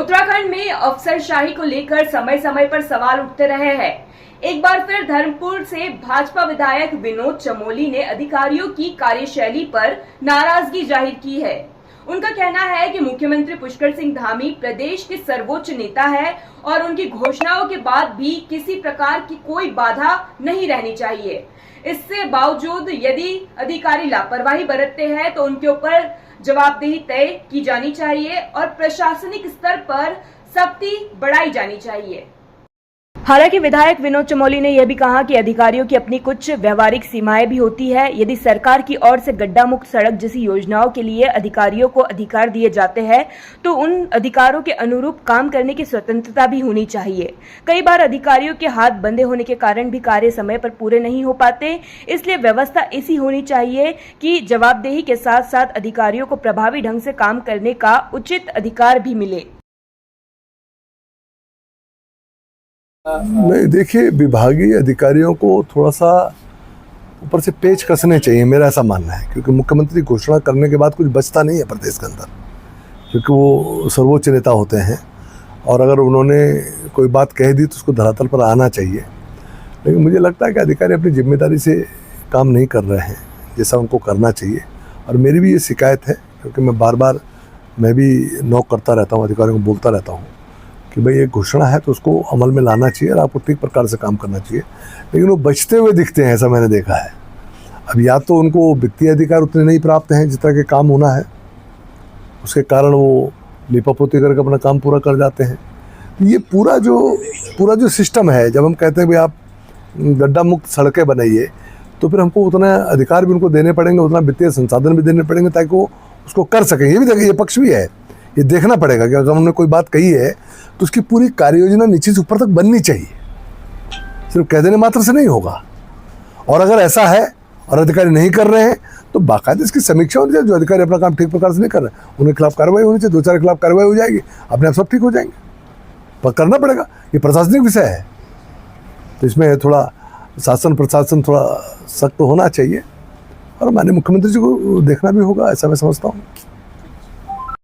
उत्तराखंड में अफसरशाही को लेकर समय समय पर सवाल उठते रहे हैं। एक बार फिर धर्मपुर से भाजपा विधायक विनोद चमोली ने अधिकारियों की कार्यशैली पर नाराजगी जाहिर की है। उनका कहना है कि मुख्यमंत्री पुष्कर सिंह धामी प्रदेश के सर्वोच्च नेता है और उनकी घोषणाओं के बाद भी किसी प्रकार की कोई बाधा नहीं रहनी चाहिए। इससे बावजूद यदि अधिकारी लापरवाही बरतते हैं तो उनके ऊपर जवाबदेही तय की जानी चाहिए और प्रशासनिक स्तर पर सख्ती बढ़ाई जानी चाहिए। हालांकि विधायक विनोद चमोली ने यह भी कहा कि अधिकारियों की अपनी कुछ व्यवहारिक सीमाएं भी होती है। यदि सरकार की ओर से गड्ढा मुक्त सड़क जैसी योजनाओं के लिए अधिकारियों को अधिकार दिए जाते हैं तो उन अधिकारों के अनुरूप काम करने की स्वतंत्रता भी होनी चाहिए। कई बार अधिकारियों के हाथ बंधे होने के कारण भी कार्य समय पर पूरे नहीं हो पाते, इसलिए व्यवस्था ऐसी होनी चाहिए कि जवाबदेही के साथ साथ अधिकारियों को प्रभावी ढंग से काम करने का उचित अधिकार भी मिले। नहीं, देखिए, विभागीय अधिकारियों को थोड़ा सा ऊपर से पेच कसने चाहिए, मेरा ऐसा मानना है। क्योंकि मुख्यमंत्री घोषणा करने के बाद कुछ बचता नहीं है प्रदेश के अंदर, क्योंकि वो सर्वोच्च नेता होते हैं और अगर उन्होंने कोई बात कह दी तो उसको धरातल पर आना चाहिए। लेकिन मुझे लगता है कि अधिकारी अपनी जिम्मेदारी से काम नहीं कर रहे हैं जैसा उनको करना चाहिए। और मेरी भी ये शिकायत है, क्योंकि मैं भी नॉक करता रहता हूँ, अधिकारियों को बोलता रहता हूँ कि भाई एक घोषणा है तो उसको अमल में लाना चाहिए और आपको ठीक प्रकार से काम करना चाहिए। लेकिन वो बचते हुए दिखते हैं, ऐसा मैंने देखा है। अब या तो उनको वित्तीय अधिकार उतने नहीं प्राप्त हैं जिस तरह के काम होना है, उसके कारण वो लिपापोती करके अपना काम पूरा कर जाते हैं। ये पूरा जो सिस्टम है, जब हम कहते हैं भाई आप गड्ढा मुक्त सड़कें बनाइए तो फिर हमको उतना अधिकार भी उनको देने पड़ेंगे, उतना वित्तीय संसाधन भी देने पड़ेंगे ताकि वो उसको कर सकें। ये भी देखिए, ये पक्ष भी है, ये देखना पड़ेगा कि अगर हमने कोई बात कही है तो उसकी पूरी कार्य योजना नीचे से ऊपर तक बननी चाहिए, सिर्फ कह देने मात्र से नहीं होगा। और अगर ऐसा है और अधिकारी नहीं कर रहे हैं तो बाकायदा इसकी समीक्षा होनी चाहिए। जो अधिकारी अपना काम ठीक प्रकार से नहीं कर रहे हैं उनके खिलाफ कार्रवाई होनी चाहिए, 2-4 के खिलाफ कार्रवाई हो जाएगी, अपने आप सब ठीक हो जाएंगे। पर करना पड़ेगा, ये प्रशासनिक विषय है, तो इसमें थोड़ा शासन प्रशासन थोड़ा सख्त होना चाहिए और माननीय मुख्यमंत्री जी को देखना भी होगा, ऐसा मैं समझता हूँ।